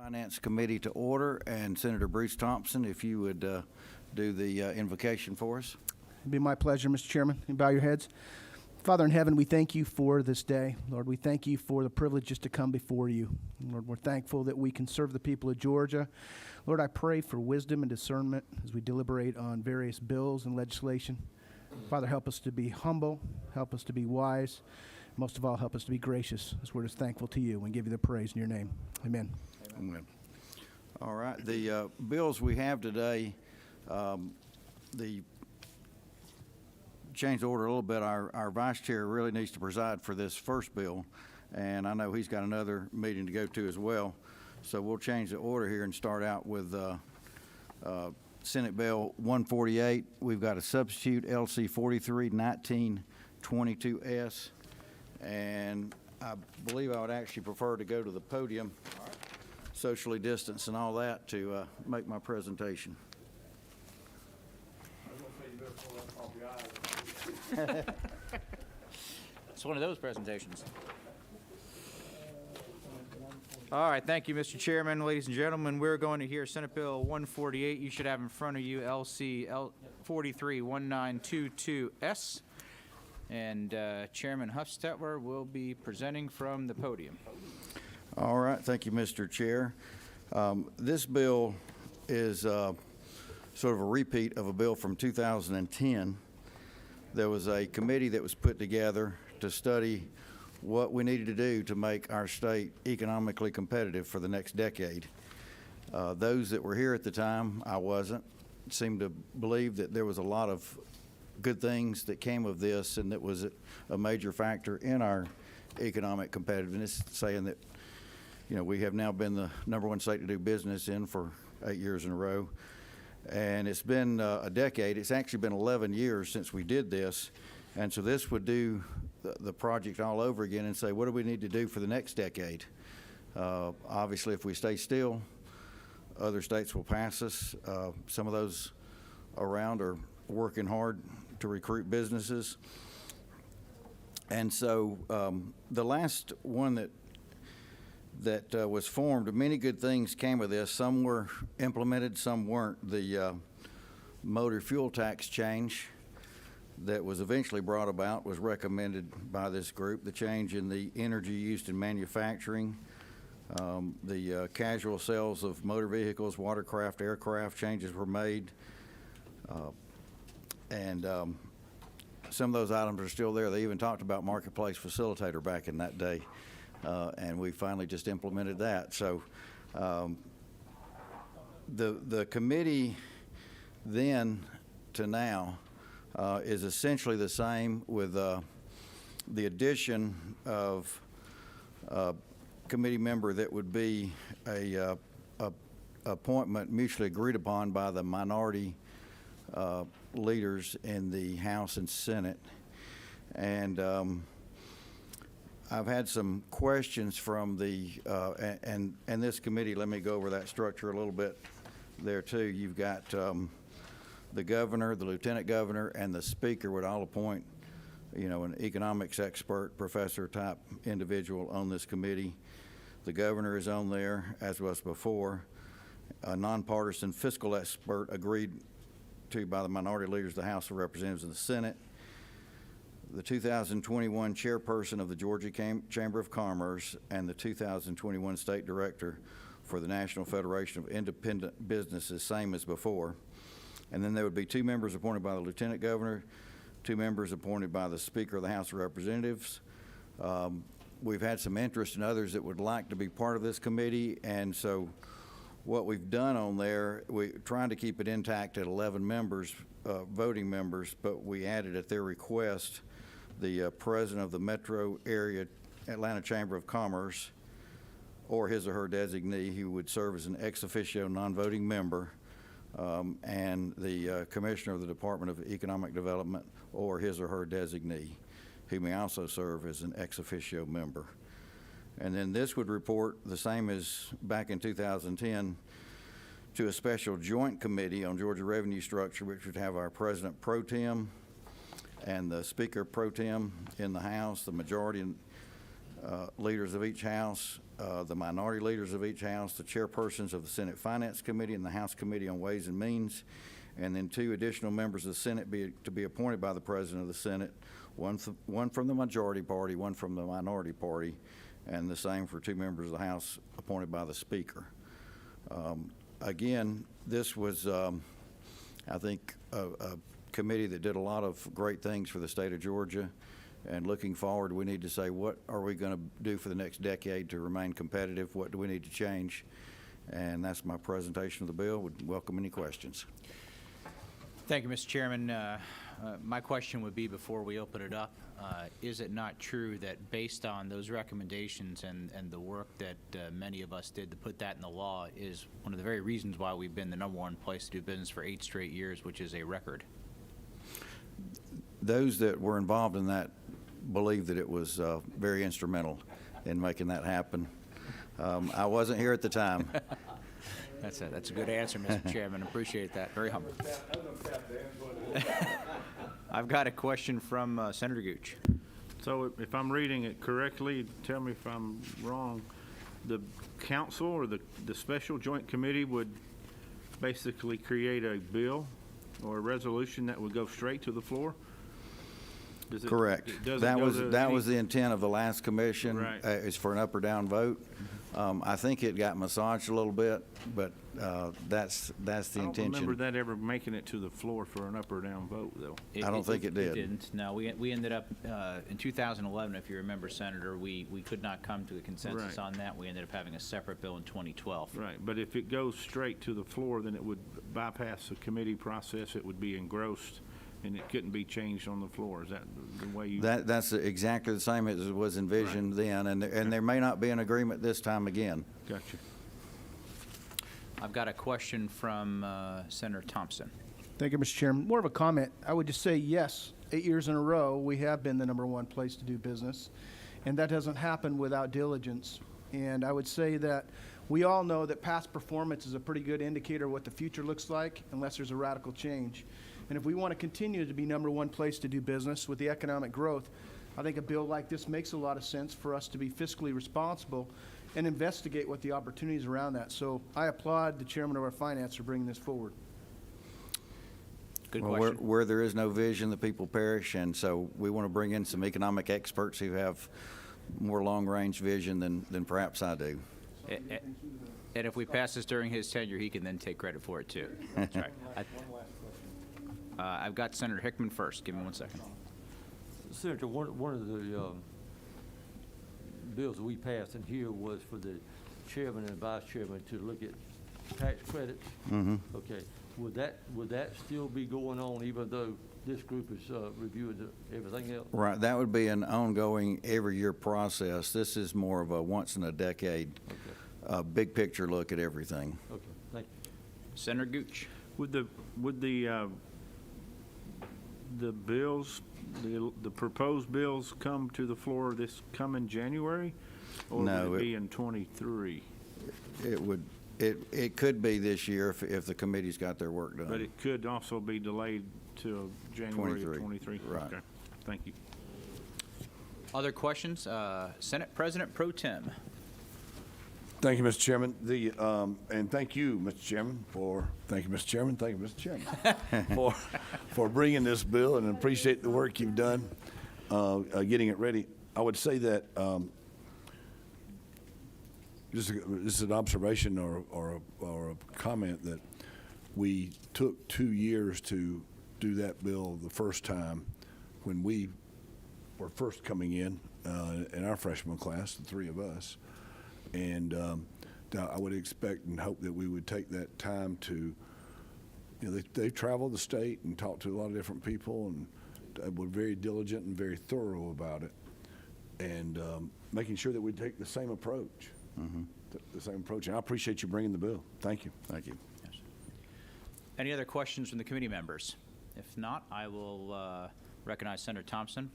Finance Committee to order, and Senator Bruce Thompson, if you would do the invocation for us. It'd be my pleasure, Mr. Chairman. You bow your heads. Father in heaven, we thank you for this day. Lord, we thank you for the privilege just to come before you. Lord, we're thankful that we can serve the people of Georgia. Lord, I pray for wisdom and discernment as we deliberate on various bills and legislation. Father, help us to be humble, help us to be wise, most of all, help us to be gracious as we're just thankful to you and give you the praise in your name. Amen. Amen. All right, the bills we have today, the change the order a little bit. Our vice chair really needs to preside for this first bill, and I know he's got another meeting to go to as well. So we'll change the order here and start out with Senate Bill 148. We've got a substitute LC 43-1922S, and I believe I would actually prefer to go to the podium, socially distanced and all that, to make my presentation. It's one of those presentations. All right, thank you, Mr. Chairman. Ladies and gentlemen, we're going to hear Senate Bill 148. You should have in front of you LC 43-1922S. And Chairman Huffstetler will be presenting from the podium. All right, thank you, Mr. Chair. This bill is sort of a repeat of a bill from 2010. There was a committee that was put together to study what we needed to do to make our state economically competitive for the next decade. Those that were here at the time, I wasn't, seemed to believe that there was a lot of good things that came of this, and that was a major factor in our economic competitiveness, saying that, you know, we have now been the #1 state to do business in for 8 years in a row. And it's been a decade. It's actually been 11 years since we did this. And so this would do the project all over again and say, what do we need to do for the next decade? Obviously, if we stay still, other states will pass us. Some of those around are working hard to recruit businesses. And so the last one that was formed, many good things came of this. Some were implemented, some weren't. The motor fuel tax change that was eventually brought about was recommended by this group. The change in the energy used in manufacturing, the casual sales of motor vehicles, watercraft, aircraft changes were made. And some of those items are still there. They even talked about marketplace facilitator back in that day. And we finally just implemented that. So the committee then to now is essentially the same, with the addition of a committee member that would be a appointment mutually agreed upon by the minority leaders in the House and Senate. And I've had some questions from the, and this committee, let me go over that structure a little bit there too. You've got the governor, the lieutenant governor, and the speaker would all appoint, you know, an economics expert, professor type individual on this committee. The governor is on there, as was before. A nonpartisan fiscal expert agreed to by the minority leaders of the House of Representatives and the Senate. The 2021 chairperson of the Georgia Chamber of Commerce and the 2021 state director for the National Federation of Independent Businesses, same as before. And then there would be 2 members appointed by the lieutenant governor, 2 members appointed by the speaker of the House of Representatives. We've had some interest in others that would like to be part of this committee, and so what we've done on there, we're trying to keep it intact at 11 members, voting members, but we added at their request the president of the metro area Atlanta Chamber of Commerce, or his or her designee, who would serve as an ex officio non-voting member, and the commissioner of the Department of Economic Development, or his or her designee, who may also serve as an ex officio member. And then this would report the same as back in 2010 to a special joint committee on Georgia revenue structure, which would have our president pro tem and the speaker pro tem in the House, the majority leaders of each house, the minority leaders of each house, the chairpersons of the Senate Finance Committee and the House Committee on Ways and Means, and then 2 additional members of the Senate to be appointed by the President of the Senate, one from the majority party, one from the minority party, and the same for 2 members of the House appointed by the Speaker. Again, this was, I think, a committee that did a lot of great things for the state of Georgia. And looking forward, we need to say, what are we going to do for the next decade to remain competitive? What do we need to change? And that's my presentation of the bill. Would welcome any questions. Thank you, Mr. Chairman. My question would be, before we open it up, is it not true that based on those recommendations and the work that many of us did to put that in the law is one of the very reasons why we've been the #1 place to do business for 8 straight years, which is a record? Those that were involved in that believe that it was very instrumental in making that happen. I wasn't here at the time. That's a good answer, Mr. Chairman. Appreciate that. Very humble. I've got a question from Senator Gooch. So if I'm reading it correctly, tell me if I'm wrong, the council or the special joint committee would basically create a bill or a resolution that would go straight to the floor? Correct. That was the intent of the last commission. Right. Is for an up or down vote. I think it got massaged a little bit, but that's the I don't intention. remember that ever making it to the floor for an up or down vote, though. I don't think it did. It didn't. No, we ended up, in 2011, if you remember, Senator, we could not come to a consensus Right. on that. We ended up having a separate bill in 2012. Right, but if it goes straight to the floor, then it would bypass the committee process, it would be engrossed, and it couldn't be changed on the floor. Is that the way you? That's exactly the same as it was envisioned then, and there may not be an agreement this time again. Gotcha. I've got a question from Senator Thompson. Thank you, Mr. Chairman. More of a comment. I would just say, yes, 8 years in a row, we have been the #1 place to do business, and that doesn't happen without diligence. And I would say that we all know that past performance is a pretty good indicator of what the future looks like unless there's a radical change. And if we want to continue to be #1 place to do business with the economic growth, I think a bill like this makes a lot of sense for us to be fiscally responsible and investigate what the opportunities around that. So I applaud the chairman of our finance for bringing this forward. Good Well, question. where there is no vision, the people perish, and so we want to bring in some economic experts who have more long-range vision than perhaps I do. And if we pass this during his tenure, he can then take credit for it, too. That's right. I've got Senator Hickman first. Give me 1 second. Senator, one of the bills that we passed in here was for the chairman and vice chairman to look at tax credits. Mm-hmm. Okay, would that still be going on even though this group is reviewing everything else? Right, that would be an ongoing, every year process. This is more of a once-in-a-decade, big picture look at everything. Okay, thank you. Senator Gooch. Would the bills, the proposed bills come to the floor this coming January? Or No, would it be in '23? It could be this year if the committee's got their work done. But it could also be delayed to January of 23, '23? right. Okay, thank you. Other questions? Senate President Pro Tem. Thank you, Mr. Chairman. And thank you, Mr. Chairman, thank you, Mr. Chairman, thank you, Mr. Chairman, for bringing this bill, and appreciate the work you've done getting it ready. I would say that this is an observation or a comment that we took 2 years to do that bill the first time when we were first coming in our freshman class, the 3 of us. And I would expect and hope that we would take that time to, they traveled the state and talked to a lot of different people and were very diligent and very thorough about it. And making sure that we take the same approach. Mm-hmm. The same approach. And I appreciate you bringing the bill. Thank you. Thank you. Yes. Any other questions from the committee members? If not, I will recognize Senator Thompson.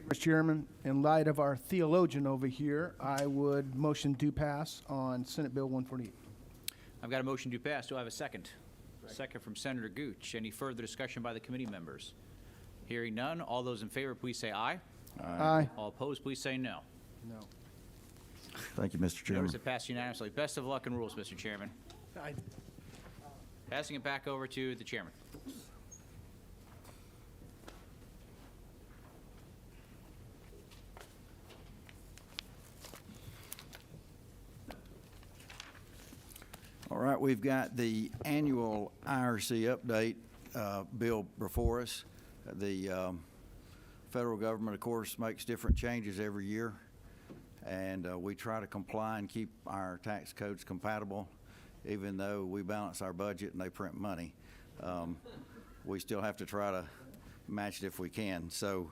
Mr. Chairman, in light of our theologian over here, I would motion to pass on Senate Bill 148. I've got a motion to pass. Do I have a second? Second from Senator Gooch. Any further discussion by the committee members? Hearing none. All those in favor, please say aye. Aye. All opposed, please say no. No. Thank you, Mr. Chairman. Notice it passed unanimously. Best of luck and rules, Mr. Chairman. Passing it back over to the chairman. All right, we've got the annual IRC update bill before us. The federal government, of course, makes different changes every year, and we try to comply and keep our tax codes compatible, even though we balance our budget and they print money. We still have to try to match it if we can. So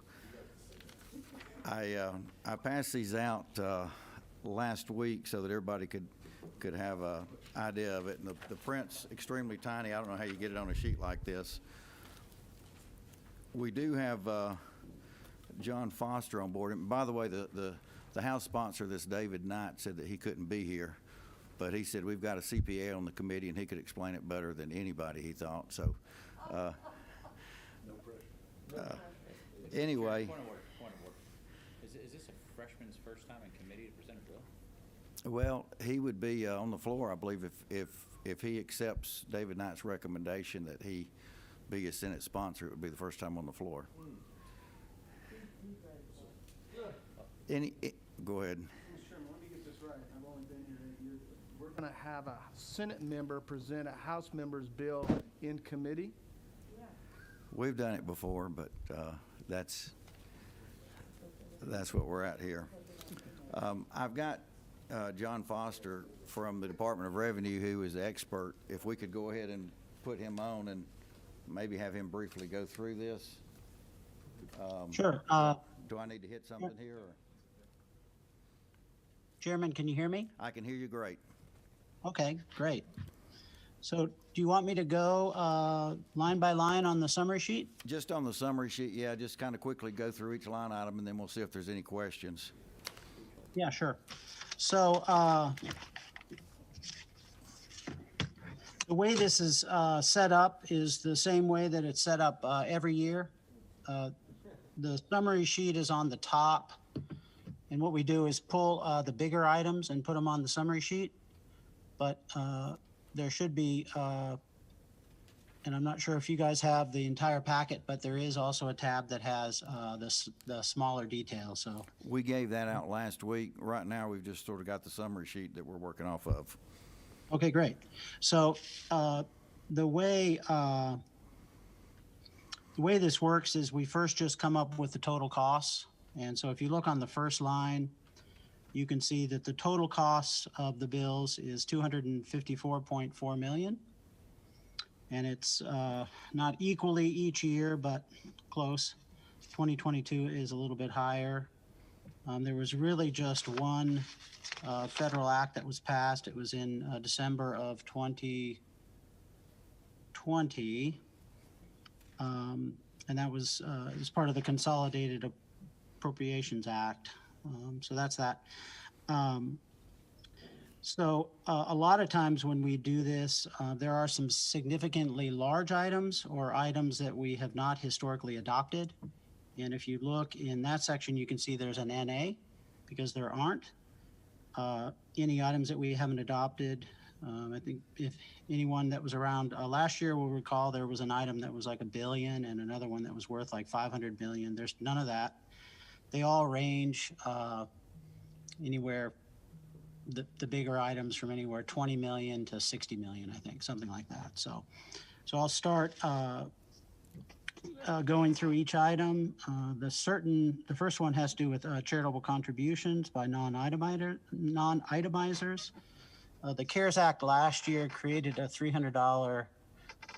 I passed these out last week so that everybody could have a idea of it. And the print's extremely tiny. I don't know how you get it on a sheet like this. We do have John Foster on board. And by the way, the House sponsor, this David Knight, said that he couldn't be here. But he said we've got a CPA on the committee, and he could explain it better than anybody, he thought. So anyway. Point of order. Is this a freshman's first time in committee to present a bill? Well, he would be on the floor, I believe, if he accepts David Knight's recommendation that he be a Senate sponsor. It would be the first time on the floor. Go ahead. Mr. Chairman, let me get this right. I've only been here 8 years. We're going to have a Senate member present a House member's bill in committee? We've done it before, but that's what we're at here. I've got John Foster from the Department of Revenue, who is the expert. If we could go ahead and put him on and maybe have him briefly go through this. Sure. Do I need to hit something here? Or? Chairman, can you hear me? I can hear you great. Okay, great. So do you want me to go line by line on the summary sheet? Just on the summary sheet, yeah, just kind of quickly go through each line item, and then we'll see if there's any questions. Yeah, sure. So the way this is set up is the same way that it's set up every year. The summary sheet is on the top, and what we do is pull the bigger items and put them on the summary sheet. But there should be, and I'm not sure if you guys have the entire packet, but there is also a tab that has the smaller details. So We gave that out last week. Right now, we've just sort of got the summary sheet that we're working off of. okay, great. So the way this works is we first just come up with the total costs. And so if you look on the first line, you can see that the total cost of the bills is $254.4 million. And it's not equally each year, but close. 2022 is a little bit higher. There was really just one federal act that was passed. It was in December of 2020. And that was it was part of the Consolidated Appropriations Act. So that's that. So a lot of times when we do this, there are some significantly large items or items that we have not historically adopted. And if you look in that section, you can see there's an NA because there aren't any items that we haven't adopted. I think if anyone that was around last year will recall, there was an item that was like $1 billion and another one that was worth like $500 million. There's none of that. They all range anywhere, the bigger items from anywhere 20 million to 60 million, I think, something like that. So I'll start going through each item. The first one has to do with charitable contributions by non-itemizers. The CARES Act last year created a $300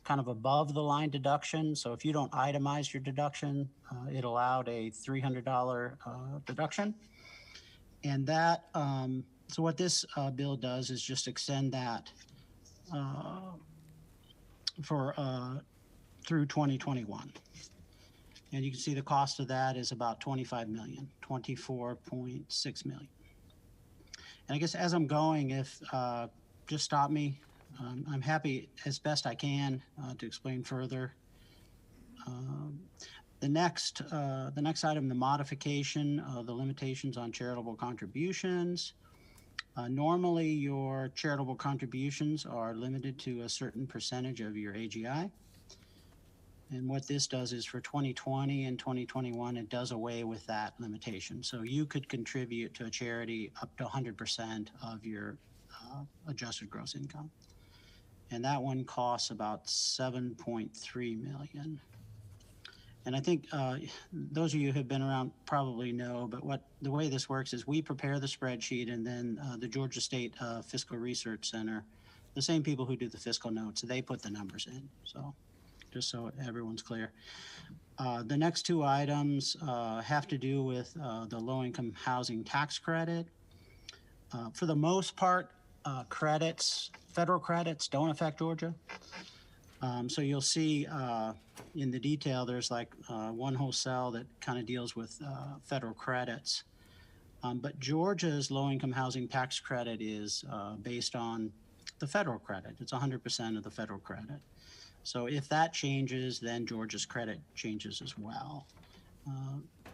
kind of above the line deduction. So if you don't itemize your deduction, it allowed a $300 deduction. And that, so what this bill does is just extend that for through 2021. And you can see the cost of that is about 25 million, 24.6 million. And I guess as I'm going, if just stop me. I'm happy as best I can to explain further. The next item, the modification of the limitations on charitable contributions. Normally, your charitable contributions are limited to a certain percentage of your AGI. And what this does is for 2020 and 2021, it does away with that limitation. So you could contribute to a charity up to 100% of your adjusted gross income. And that one costs about 7.3 million. And I think those of you who have been around probably know, but the way this works is we prepare the spreadsheet, and then the Georgia State Fiscal Research Center, the same people who do the fiscal notes, they put the numbers in. So just so everyone's clear. The next two items have to do with the low-income housing tax credit. For the most part, federal credits don't affect Georgia. So you'll see in the detail, there's like one whole cell that kind of deals with federal credits. But Georgia's low-income housing tax credit is based on the federal credit. It's 100% of the federal credit. So if that changes, then Georgia's credit changes as well.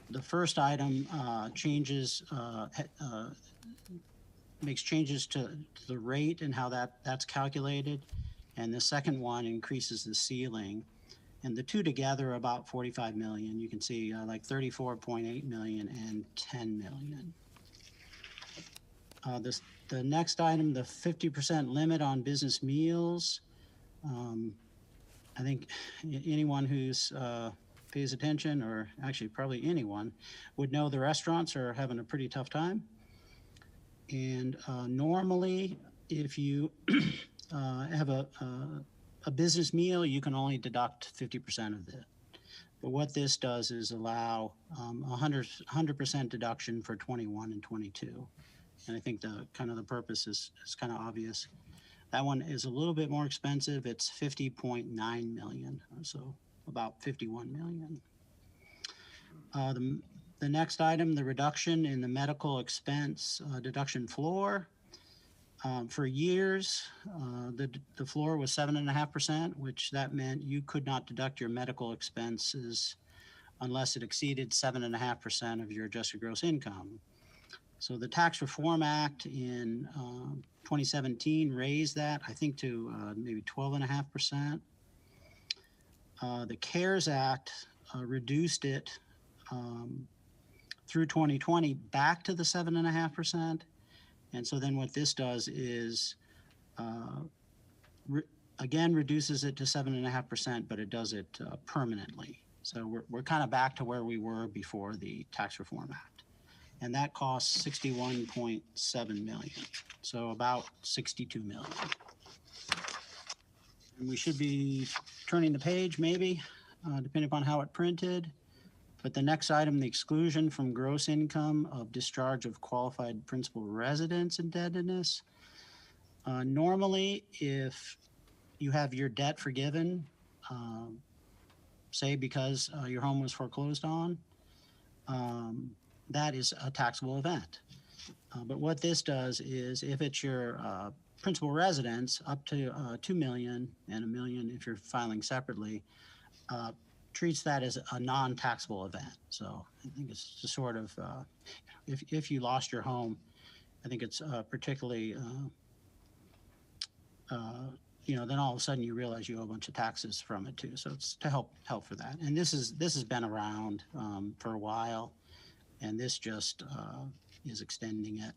The first item makes changes to the rate and how that's calculated. And the second one increases the ceiling. And the two together are about 45 million. You can see like 34.8 million and 10 million. The next item, the 50% limit on business meals. I think anyone who's pays attention, or actually probably anyone, would know the restaurants are having a pretty tough time. And normally, if you have a business meal, you can only deduct 50% of it. But what this does is allow 100% deduction for 21 and 22. And I think the purpose is kind of obvious. That one is a little bit more expensive. It's 50.9 million, so about 51 million. The next item, the reduction in the medical expense deduction floor. For years, the floor was 7.5%, which that meant you could not deduct your medical expenses unless it exceeded 7.5% of your adjusted gross income. So the Tax Reform Act in 2017 raised that, I think, to maybe 12.5%. The CARES Act reduced it through 2020 back to the 7.5%. And so then what this does is, again, reduces it to 7.5%, but it does it permanently. So we're kind of back to where we were before the Tax Reform Act. And that costs 61.7 million, so about 62 million. And we should be turning the page, maybe, depending upon how it printed. But the next item, the exclusion from gross income of discharge of qualified principal residence indebtedness. Normally, if you have your debt forgiven, say because your home was foreclosed on, that is a taxable event. But what this does is if it's your principal residence up to 2 million and $1 million if you're filing separately, treats that as a non-taxable event. So I think it's just sort of, if you lost your home, I think it's particularly, then all of a sudden you realize you owe a bunch of taxes from it too. So it's to help for that. And this has been around for a while, and this just is extending it.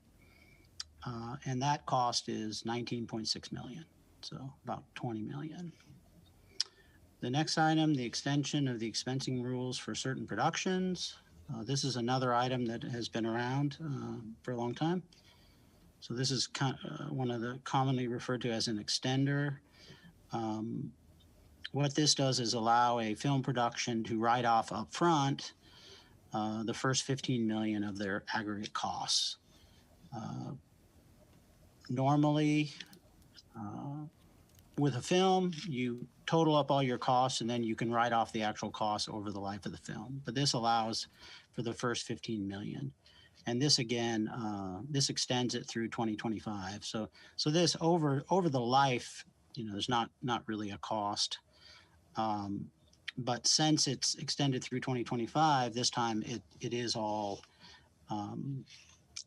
And that cost is 19.6 million, so about 20 million. The next item, the extension of the expensing rules for certain productions. This is another item that has been around for a long time. So this is one of the commonly referred to as an extender. What this does is allow a film production to write off up front the first 15 million of their aggregate costs. Normally, with a film, you total up all your costs and then you can write off the actual costs over the life of the film. But this allows for the first 15 million. And this again, this extends it through 2025. So this over the life, there's not really a cost. But since it's extended through 2025, this time it is all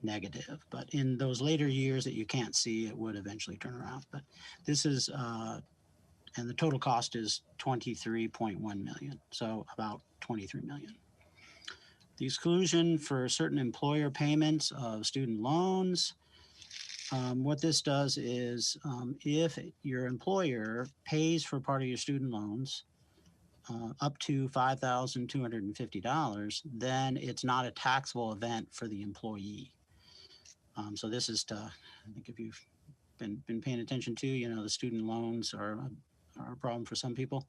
negative. But in those later years that you can't see, it would eventually turn around. But this is, and the total cost is 23.1 million, so about 23 million. The exclusion for certain employer payments of student loans. What this does is if your employer pays for part of your student loans up to $5,250, then it's not a taxable event for the employee. So this is to, I think if you've been paying attention to, you know, the student loans are a problem for some people.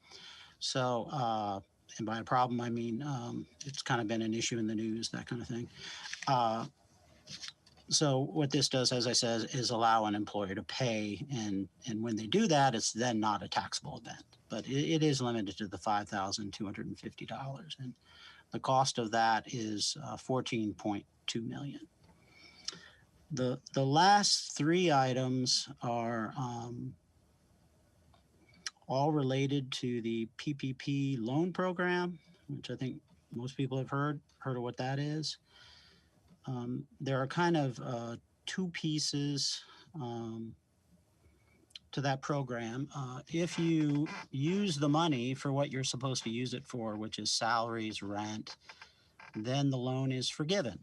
So, and by a problem, I mean, it's kind of been an issue in the news, that kind of thing. So what this does, as I said, is allow an employer to pay, and when they do that, it's then not a taxable event. But it is limited to the $5,250, and the cost of that is $14.2 million. The last three items are all related to the PPP loan program, which I think most people have heard of what that is. There are kind of two pieces to that program. If you use the money for what you're supposed to use it for, which is salaries, rent, then the loan is forgiven.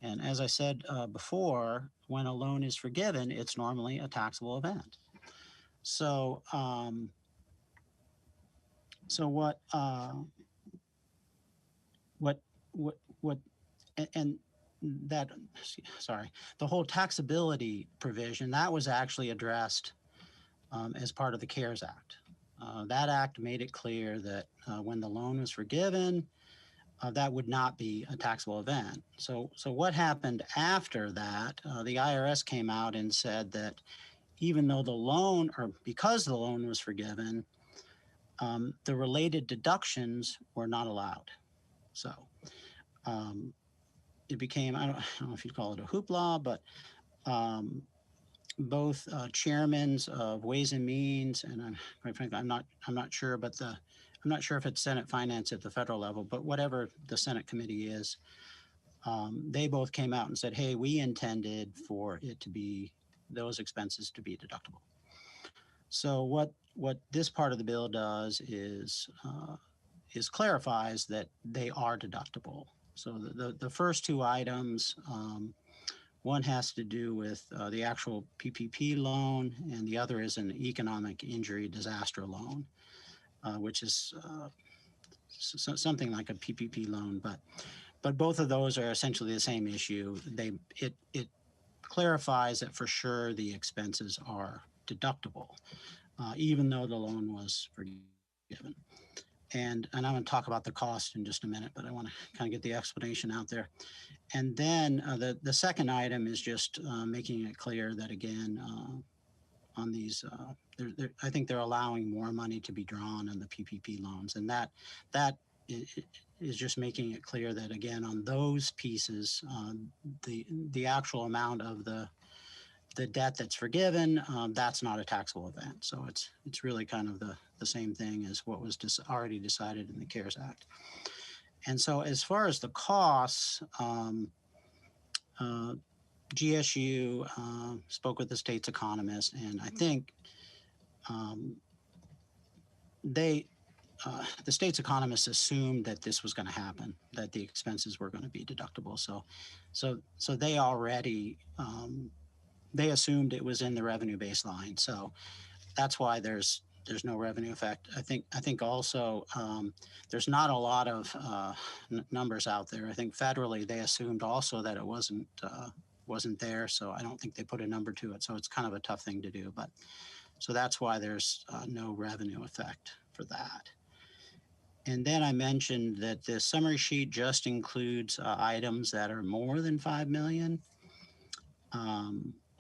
And as I said before, when a loan is forgiven, it's normally a taxable event. So, the whole taxability provision that was actually addressed as part of the CARES Act. That act made it clear that when the loan was forgiven, that would not be a taxable event. So what happened after that? The IRS came out and said that even though the loan, or because the loan was forgiven, the related deductions were not allowed. So it became, I don't know if you'd call it a hoopla, but both chairmans of Ways and Means, and quite frankly, I'm not sure, but I'm not sure if it's Senate Finance at the federal level, but whatever the Senate committee is, they both came out and said, hey, we intended for it to be, those expenses to be deductible. So what this part of the bill does is clarifies that they are deductible. So the first two items, one has to do with the actual PPP loan, and the other is an economic injury disaster loan, which is something like a PPP loan, but both of those are essentially the same issue. It clarifies that for sure the expenses are deductible, even though the loan was forgiven. And I'm going to talk about the cost in just a minute, but I want to kind of get the explanation out there. And then the second item is just making it clear that, again, on these, I think they're allowing more money to be drawn on the PPP loans. And that is just making it clear that, again, on those pieces, the actual amount of the debt that's forgiven, that's not a taxable event. So it's really kind of the same thing as what was already decided in the CARES Act. And so as far as the costs, GSU spoke with the state's economist, and I think the state's economists assumed that this was going to happen, that the expenses were going to be deductible. So they already they assumed it was in the revenue baseline. So that's why there's no revenue effect. I think also there's not a lot of numbers out there. I think federally they assumed also that it wasn't there. So I don't think they put a number to it. So it's kind of a tough thing to do. But so that's why there's no revenue effect for that. And then I mentioned that the summary sheet just includes items that are more than 5 million,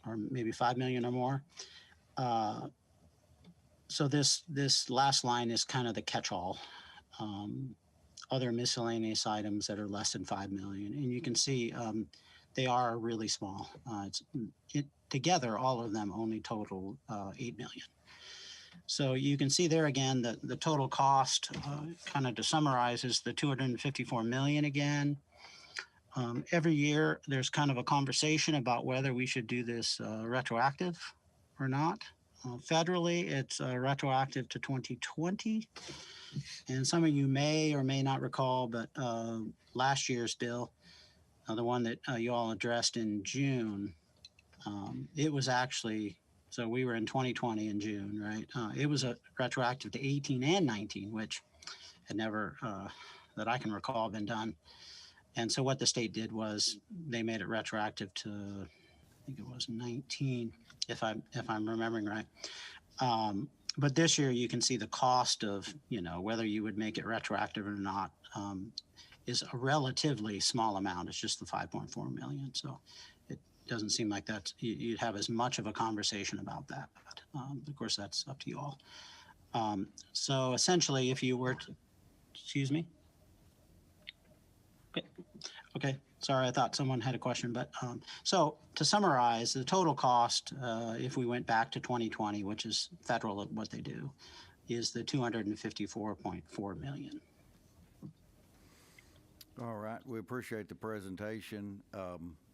or maybe 5 million or more. So this last line is kind of the catch-all. Other miscellaneous items that are less than 5 million, and you can see they are really small. Together, all of them only total 8 million. So you can see there again, the total cost, kind of to summarize, is the 254 million again. Every year, there's kind of a conversation about whether we should do this retroactive or not. Federally, it's retroactive to 2020. And some of you may or may not recall, but last year's bill, the one that you all addressed in June, it was actually, so we were in 2020 in June, right? It was a retroactive to 18 and 19, which had never, that I can recall, been done. And so what the state did was they made it retroactive to, I think it was 19, if I'm remembering right. But this year you can see the cost of, whether you would make it retroactive or not, is a relatively small amount. It's just the 5.4 million. So it doesn't seem like you'd have as much of a conversation about that. But of course, that's up to you all. So essentially, if you were to, excuse me. Okay, sorry, I thought someone had a question, but so to summarize, the total cost, if we went back to 2020, which is federal at what they do, is the 254.4 million. All right, we appreciate the presentation.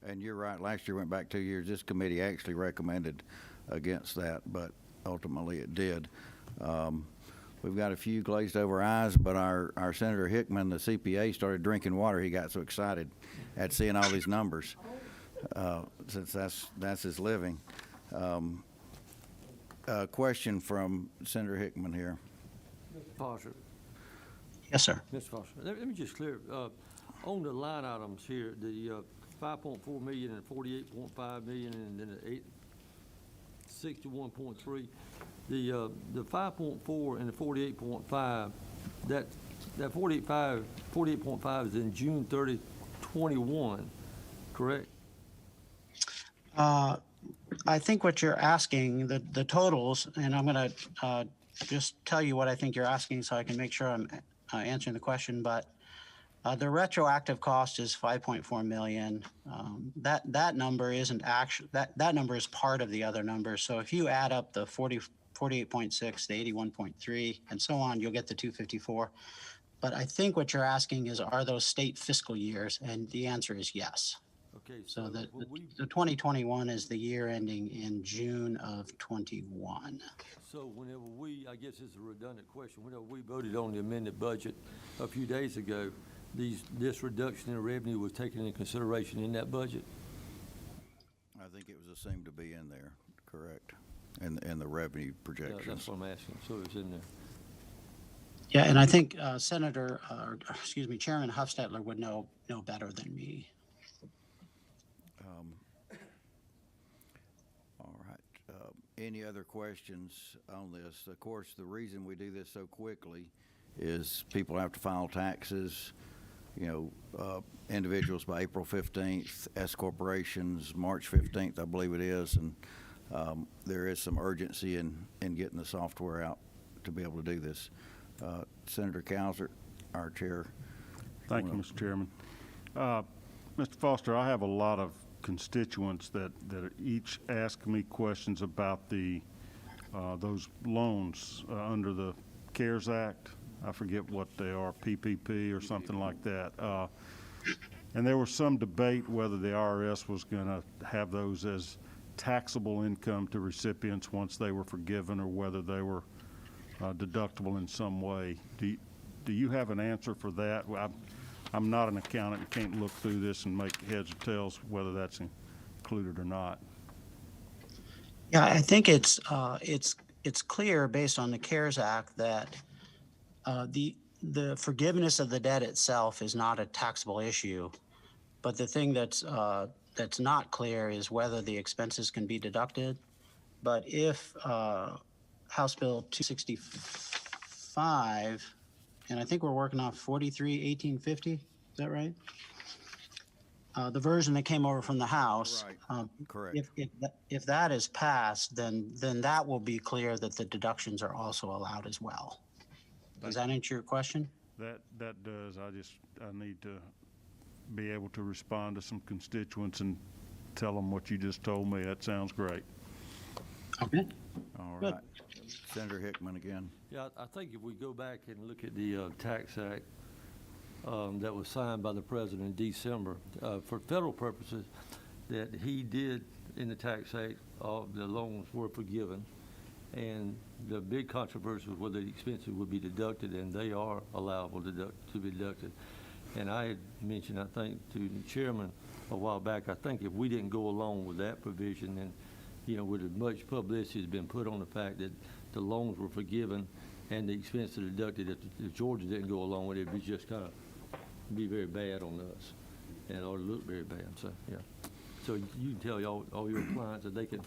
And you're right, last year went back 2 years. This committee actually recommended against that, but ultimately it did. We've got a few glazed over eyes, but our Senator Hickman, the CPA, started drinking water. He got so excited at seeing all these numbers, since that's his living. A question from Senator Hickman here. Foster, Yes, sir. Mr. Foster, let me just clear, on the line items here, the 5.4 million and 48.5 million and then the 61.3, the 5.4 and the 48.5, that 48.5 is in June 30, 21, correct? I think what you're asking, the totals, and I'm going to just tell you what I think you're asking so I can make sure I'm answering the question, but the retroactive cost is 5.4 million. That number isn't actually, that number is part of the other numbers. So if you add up the 48.6, the 81.3, and so on, you'll get the 254. But I think what you're asking is, are those state fiscal years? And the answer is yes. Okay, So the 2021 is the year ending in June of 21. So whenever I guess it's a redundant question, whenever we voted on the amended budget a few days ago, this reduction in revenue was taken into consideration in that budget? I think it was assumed to be in there, correct, in the revenue Yeah, projections. that's what I'm asking, so it's in there. Yeah, and I think Chairman Huffstetler would know better than me. All right. Any other questions on this? Of course, the reason we do this so quickly is people have to file taxes, individuals by April 15th, S corporations March 15th, I believe it is, and there is some urgency in getting the software out to be able to do this. Senator Cowsert, our chair. Thank you, Mr. Chairman. Mr. Foster, I have a lot of constituents that each ask me questions about those loans under the CARES Act. I forget what they are, PPP or something like that. And there was some debate whether the IRS was going to have those as taxable income to recipients once they were forgiven, or whether they were deductible in some way. Do you have an answer for that? I'm not an accountant and can't look through this and make heads or tails whether that's included or not. Yeah, I think it's clear based on the CARES Act that the forgiveness of the debt itself is not a taxable issue, but the thing that's not clear is whether the expenses can be deducted. But if House Bill 265, and I think we're working off 43-1850, is that right? The version that came over from the House. Right. Correct. If that is passed, then that will be clear that the deductions are also allowed as well. Does that answer your question? That does. I need to be able to respond to some constituents and tell them what you just told me. That sounds great. Okay. All Good. right. Senator Hickman again. Yeah, I think if we go back and look at the Tax Act that was signed by the president in December, for federal purposes, that he did in the Tax Act, the loans were forgiven. And the big controversy was whether the expenses would be deducted, and they are allowable to be deducted. And I had mentioned, I think, to the chairman a while back, I think if we didn't go along with that provision, then, you know, with as much publicity has been put on the fact that the loans were forgiven and the expenses deducted, if Georgia didn't go along with it, it'd be just kind of be very bad on us, and it ought to look very bad. So, yeah. So you can tell all your clients that they can,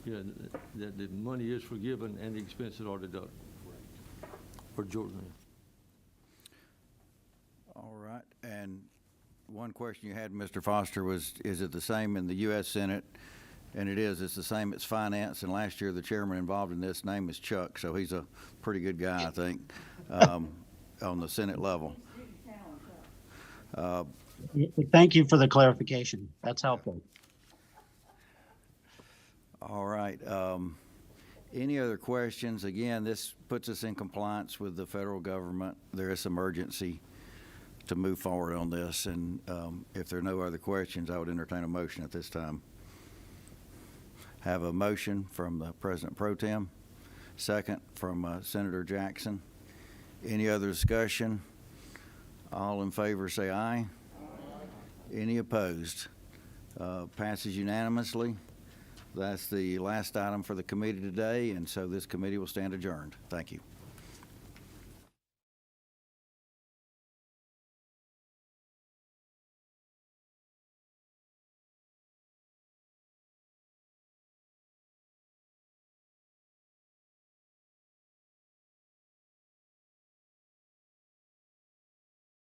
you know, that the money is forgiven and the expenses are deducted for Georgia. All right. And one question you had, Mr. Foster, was, is it the same in the U.S. Senate? And it is. It's the same. It's finance. And last year, the chairman involved in this name is Chuck, so he's a pretty good guy, I think, on the Senate level. Thank you for the clarification. That's helpful. All right. Any other questions? Again, this puts us in compliance with the federal government. There is some urgency to move forward on this, and if there are no other questions, I would entertain a motion at this time. Have a motion from the President Pro Tem, second from Senator Jackson. Any other discussion? All in favor say aye. Any opposed? Passes unanimously. That's the last item for the committee today, and so this committee will stand adjourned. Thank you.